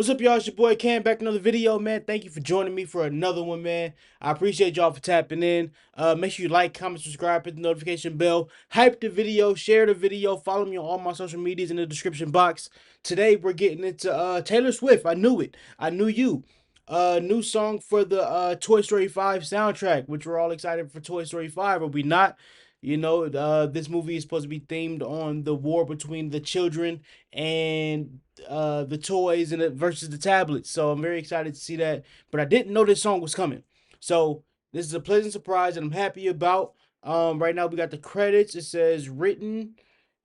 What's up, y'all? It's your boy Cam back with another video, man. Thank you for joining me for another one, man. I appreciate y'all for tapping in. Make sure you like, comment, subscribe, hit the notification bell, hype the video, share the video, follow me on all my social medias in the description box. Today we're getting into Taylor Swift. I knew it. I knew you. New song for the Toy Story 5 soundtrack, which we're all excited for Toy Story 5, are we not? This movie is supposed to be themed on the war between the children and the toys and versus the tablets. So I'm very excited to see that. But I didn't know this song was coming. So this is a pleasant surprise and I'm happy about. Right now we got the credits. It says written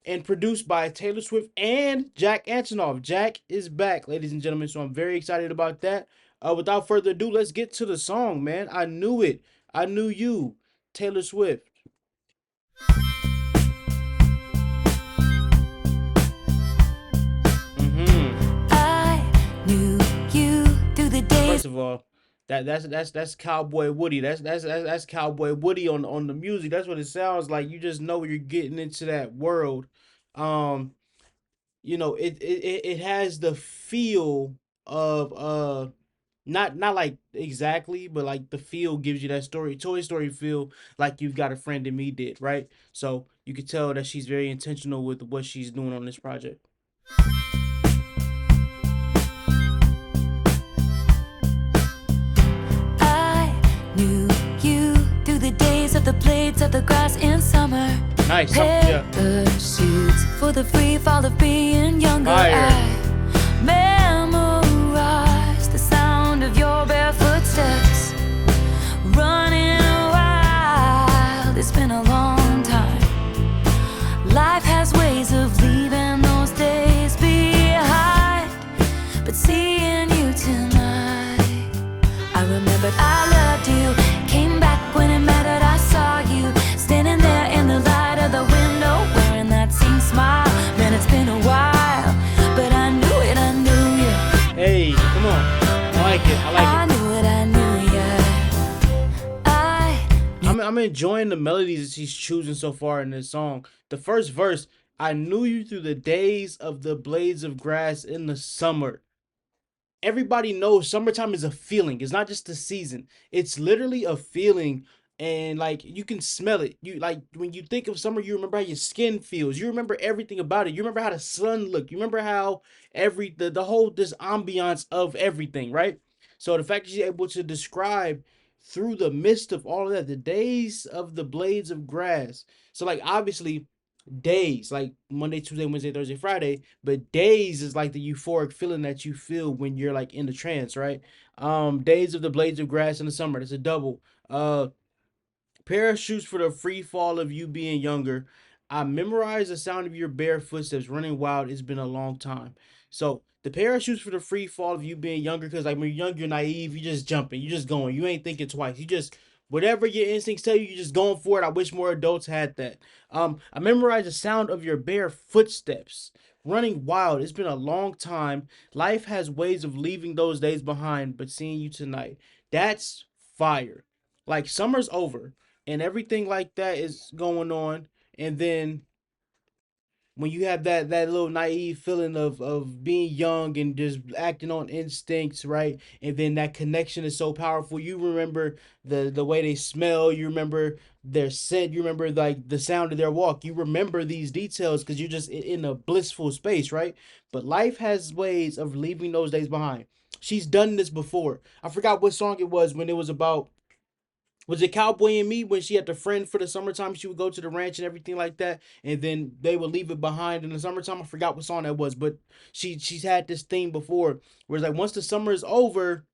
and produced by Taylor Swift and Jack Antonoff. Jack is back, ladies and gentlemen. So I'm very excited about that. Without further ado, let's get to the song, man. I knew it. I knew you, Taylor Swift. I knew you through the days. First of all, that's Cowboy Woody. That's Cowboy Woody on the music. That's what it sounds like. You just know you're getting into that world. Um, it has the feel of not like exactly, but like the feel gives you that Toy Story feel, like You've Got a Friend in Me did, right? So you could tell that she's very intentional with what she's doing on this project. I knew you through the days of the blades of the grass in summer. Nice. Yeah. Pursuits for the free fall of being younger. Fire. I memorized the sound of your bare footsteps, running wild. It's been a long time. Life has ways of leaving those days behind, but seeing you tonight, I remembered I loved you. Came back when it mattered. I saw you standing there in the light of the window, wearing that same smile. Man, it's been a while, but I knew it. I knew you. Hey, come on. I like it. I like it. I knew it. I knew you. I'm enjoying the melodies that she's choosing so far in this song. The first verse, I knew you through the days of the blades of grass in the summer. Everybody knows summertime is a feeling. It's not just a season. It's literally a feeling, and like you can smell it. You like when you think of summer, you remember how your skin feels. You remember everything about it. You remember how the sun looked. You remember how the whole this ambiance of everything, right? So the fact that she's able to describe through the midst of all of that, the days of the blades of grass. So like obviously days like Monday, Tuesday, Wednesday, Thursday, Friday, but days is like the euphoric feeling that you feel when you're like in the trance, right? Days of the blades of grass in the summer. That's a double. Parachutes for the free fall of you being younger. I memorized the sound of your bare footsteps running wild. It's been a long time. So the parachutes for the free fall of you being younger, because like when you're young, you're naive, you just jumping, you just going, you ain't thinking twice. You just whatever your instincts tell you, you just going for it. I wish more adults had that. I memorized the sound of your bare footsteps running wild. It's been a long time. Life has ways of leaving those days behind, but seeing you tonight, that's fire. Like summer's over and everything like that is going on, and then when you have that little naive feeling of being young and just acting on instincts, right? And then that connection is so powerful. You remember the way they smell, you remember their scent, you remember like the sound of their walk. You remember these details because you're just in a blissful space, right? But life has ways of leaving those days behind. She's done this before. I forgot what song it was when it was about, was it Cowboy and Me, when she had the friend for the summertime? She would go to the ranch and everything like that, and then they would leave it behind in the summertime. I forgot what song that was, but she's had this theme before, where it's like once the summer is over,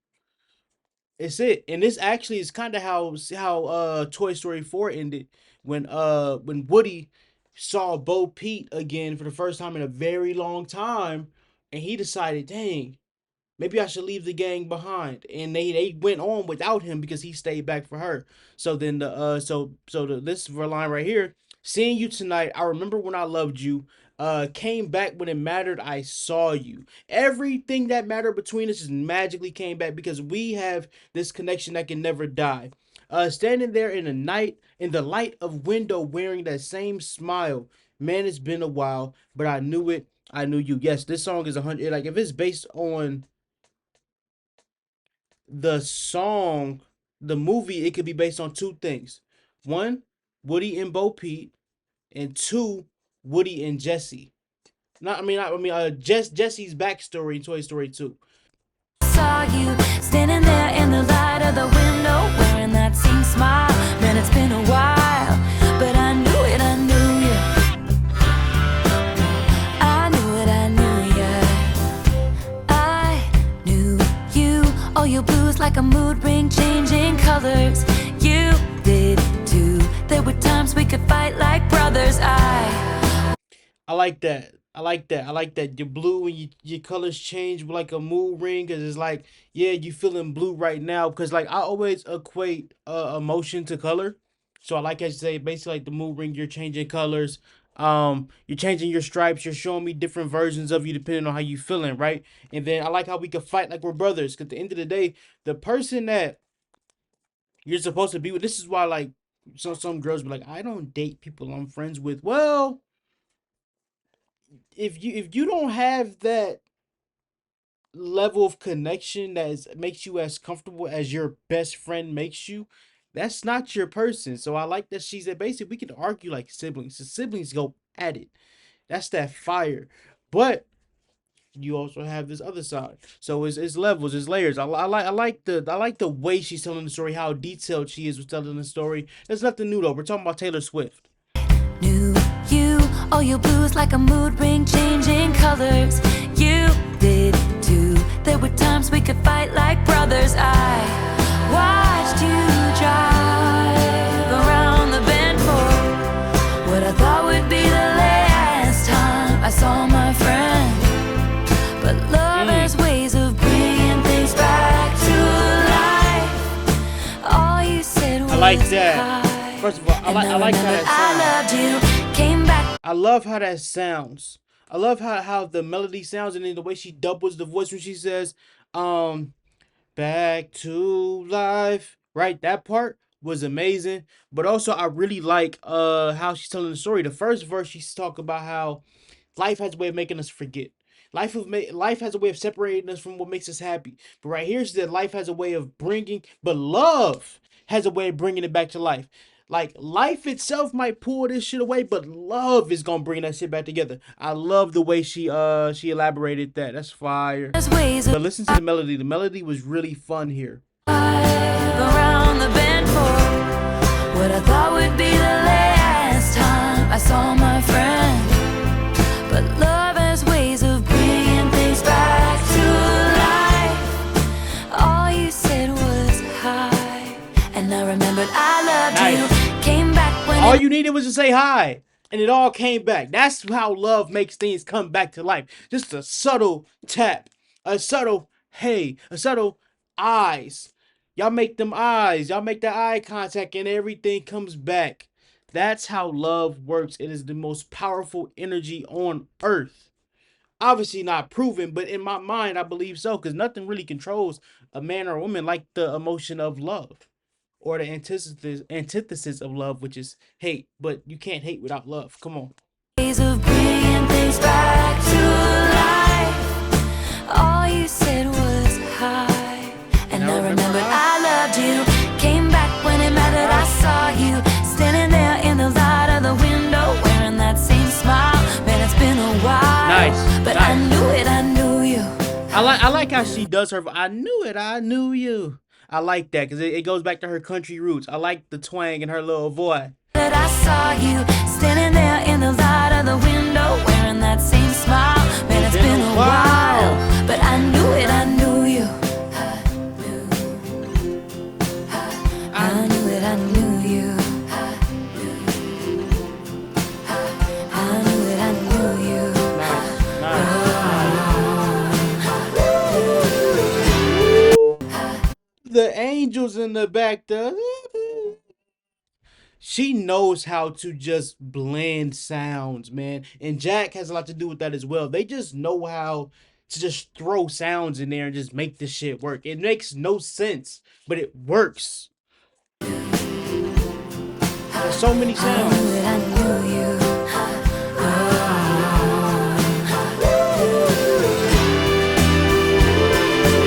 it's it. And this actually is kind of how Toy Story 4 ended, when Woody saw Bo Peep again for the first time in a very long time, and he decided, dang, maybe I should leave the gang behind. And they went on without him because he stayed back for her. So then this line right here, seeing you tonight, I remember when I loved you. Came back when it mattered, I saw you. Everything that mattered between us just magically came back because we have this connection that can never die. Standing there in the night, in the light of window, wearing that same smile. Man, it's been a while, but I knew it. I knew you. Yes, this song is 100. Like if it's based on the song, the movie, it could be based on two things. One, Woody and Bo Peep, and two, Woody and Jesse. Jesse's backstory in Toy Story 2. Saw you standing there in the light of the window, wearing that same smile. Man, it's been a while, but I knew it, I knew you. I knew it, I knew you. I knew you. Oh, your blues like a mood ring, changing colors. You did too. There were times we could fight like brothers. I like that. I like that. I like that. Your blue and your colors change like a mood ring because it's like, yeah, you feeling blue right now. Because like I always equate emotion to color. So I like I say basically like the mood ring, you're changing colors. You're changing your stripes. You're showing me different versions of you depending on how you feeling, right? And then I like how we can fight like we're brothers. Cause at the end of the day, the person that you're supposed to be with, this is why like some girls be like, I don't date people I'm friends with. Well, if you don't have that level of connection makes you as comfortable as your best friend makes you, that's not your person. So I like that she said basically we can argue like siblings. The siblings go at it. That's that fire. But you also have this other side. So it's levels, it's layers. I like the way she's telling the story, how detailed she is with telling the story. There's nothing new though. We're talking about Taylor Swift. Knew you, all your blues like a mood ring, changing colors. You did too. There were times we could fight like brothers. I watched you drive around the bend for what I thought would be the last time I saw my friend. But love has ways of bringing things back to life. All you said was I like that. hi. First of all, I like how that sounds. I loved you, came back. I love how that sounds. I love how the melody sounds and then the way she doubles the voice when she says, um, back to life. Right? That part was amazing. But also I really like how she's telling the story. The first verse she's talking about how life has a way of making us forget. Life has a way of separating us from what makes us happy. But right here's that life has a way of but love has a way of bringing it back to life. Like life itself might pull this shit away, but love is gonna bring that shit back together. I love the way she elaborated that. That's fire. There's ways of But listen to the melody. The melody was really fun here. around the bend for what I thought would be the last time I saw my friend. But love has ways of bringing things back to life. All you said was hi, and I remembered I loved Nice. you. Came back when All you needed was to say hi, and it all came back. That's how love makes things come back to life. Just a subtle tap, a subtle hey, a subtle eyes. Y'all make them eyes, y'all make that eye contact, and everything comes back. That's how love works. It is the most powerful energy on earth. Obviously not proven, but in my mind, I believe so, because nothing really controls a man or a woman like the emotion of love or the antithesis of love, which is hate. But you can't hate without love. Come on. ways of bringing things back to life. All you said was hi, and I remembered I loved you. Came back when it mattered. I saw you standing there in the light of the window, wearing that same smile. Man, it's been a while, Nice, but I nice. knew it, I knew you. I like how she does her. I knew it. I knew you. I like that because it goes back to her country roots. I like the twang in her little voice. That I saw you standing there in the light of the window, wearing that same smile. Man, it's been a while, but I knew it, I knew you. I knew it, I knew you. I knew it, I knew you. Nice, nice. The angels in the back. She knows how to just blend sounds, man. And Jack has a lot to do with that as well. They just know how to just throw sounds in there and just make this shit work. It makes no sense, but it works. There's so many I sounds. knew it, I knew you.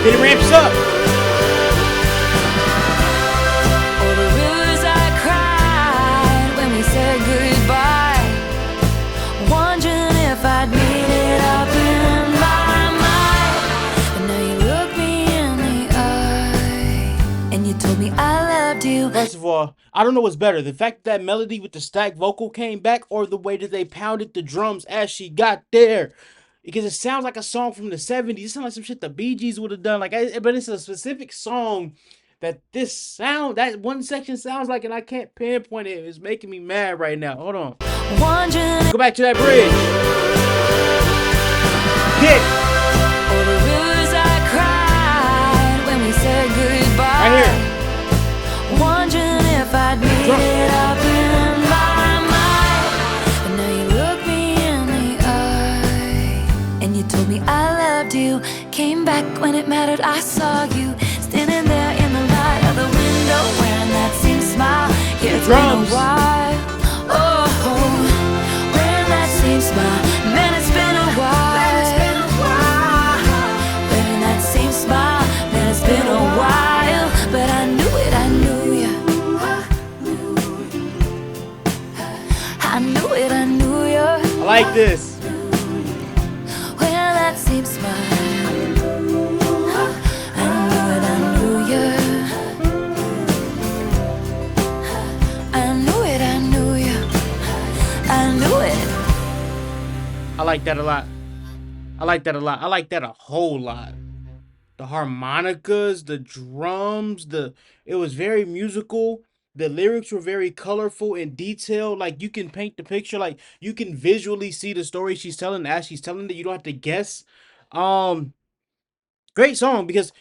Then it ramps up. I don't know what's better, the fact that melody with the stacked vocal came back, or the way that they pounded the drums as she got there. Because it sounds like a song from the 70s. It sounds like some shit the Bee Gees would have done. But it's a specific song that that one section sounds like, and I can't pinpoint it. It's making me mad right now. Hold on. Wondering Go back to that bridge. Yeah. all the rivers I cried when we said goodbye. Right here. Wondering if I'd made it up in my mind. And now you look me in the eye, and you told me I loved you. Came back when it mattered. I saw you standing there in the light of the window, wearing that same smile. Yeah, it's been a Drums. while. Oh, wearing that same smile. Man, it's been a while. Wearing that same smile. Man, it's been a while. But I knew it, I knew ya. I knew it, I knew ya. I like this. Wearing that same smile. I knew it, I knew ya. I knew it, I knew ya. I knew it. I like that a lot. I like that a lot. I like that a whole lot. The harmonicas, the drums, it was very musical. The lyrics were very colorful and detailed. Like, you can paint the picture, like you can visually see the story she's telling as she's telling it. You don't have to guess. Um, Great song, because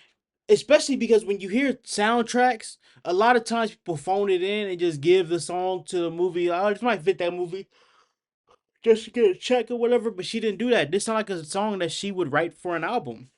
especially because when you hear soundtracks, a lot of times people phone it in and just give the song to the movie. Oh, this might fit that movie, just to get a check or whatever. But she didn't do that. This sounded like a song that she would write for an album.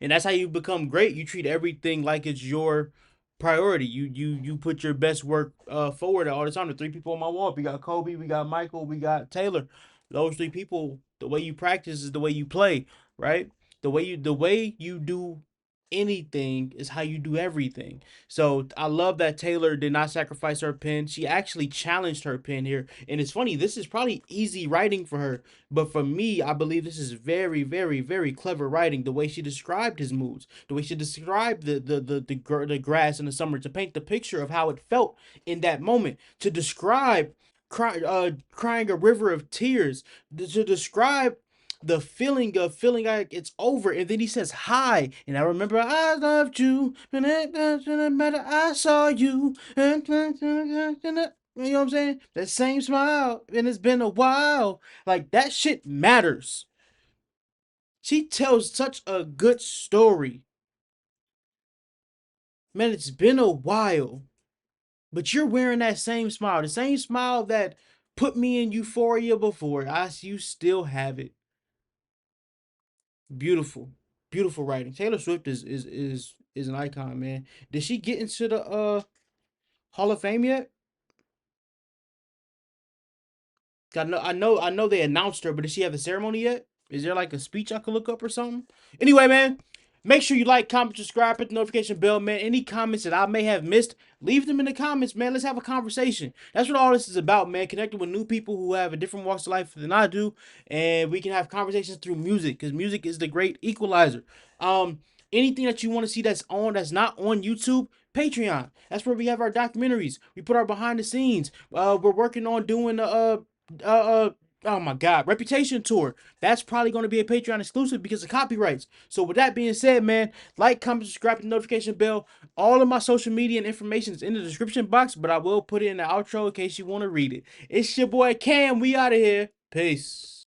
And that's how you become great. You treat everything like it's your priority. You put your best work forward all the time. The three people on my wall, we got Kobe, we got Michael, we got Taylor. Those three people, the way you practice is the way you play, right? The way you do anything is how you do everything. So I love that Taylor did not sacrifice her pen. She actually challenged her pen here. And it's funny, this is probably easy writing for her, but for me, I believe this is very, very, very clever writing. The way she described his moods, the way she described the grass in the summer, to paint the picture of how it felt in that moment, to describe crying a river of tears, to describe the feeling of feeling like it's over. And then he says hi, and I remember I loved you, and it doesn't matter, I saw you, and you know what I'm saying? That same smile, and it's been a while. Like, that shit matters. She tells such a good story. Man, it's been a while, but you're wearing that same smile, the same smile that put me in euphoria before. You still have it. Beautiful, beautiful writing. Taylor Swift is an icon, man. Did she get into the Hall of Fame yet? I know they announced her, but did she have a ceremony yet? Is there like a speech I could look up or something? Anyway, man, make sure you like, comment, subscribe, hit the notification bell, man. Any comments that I may have missed, leave them in the comments, man. Let's have a conversation. That's what all this is about, man. Connecting with new people who have a different walks of life than I do, and we can have conversations through music, because music is the great equalizer. Anything that you want to see that's not on YouTube, Patreon. That's where we have our documentaries. We put our behind the scenes. We're working on doing oh my god, Reputation tour. That's probably going to be a Patreon exclusive because of copyrights. So with that being said, man, like, comment, subscribe, the notification bell. All of my social media and information is in the description box, but I will put it in the outro in case you want to read it. It's your boy Cam. We out of here. Peace.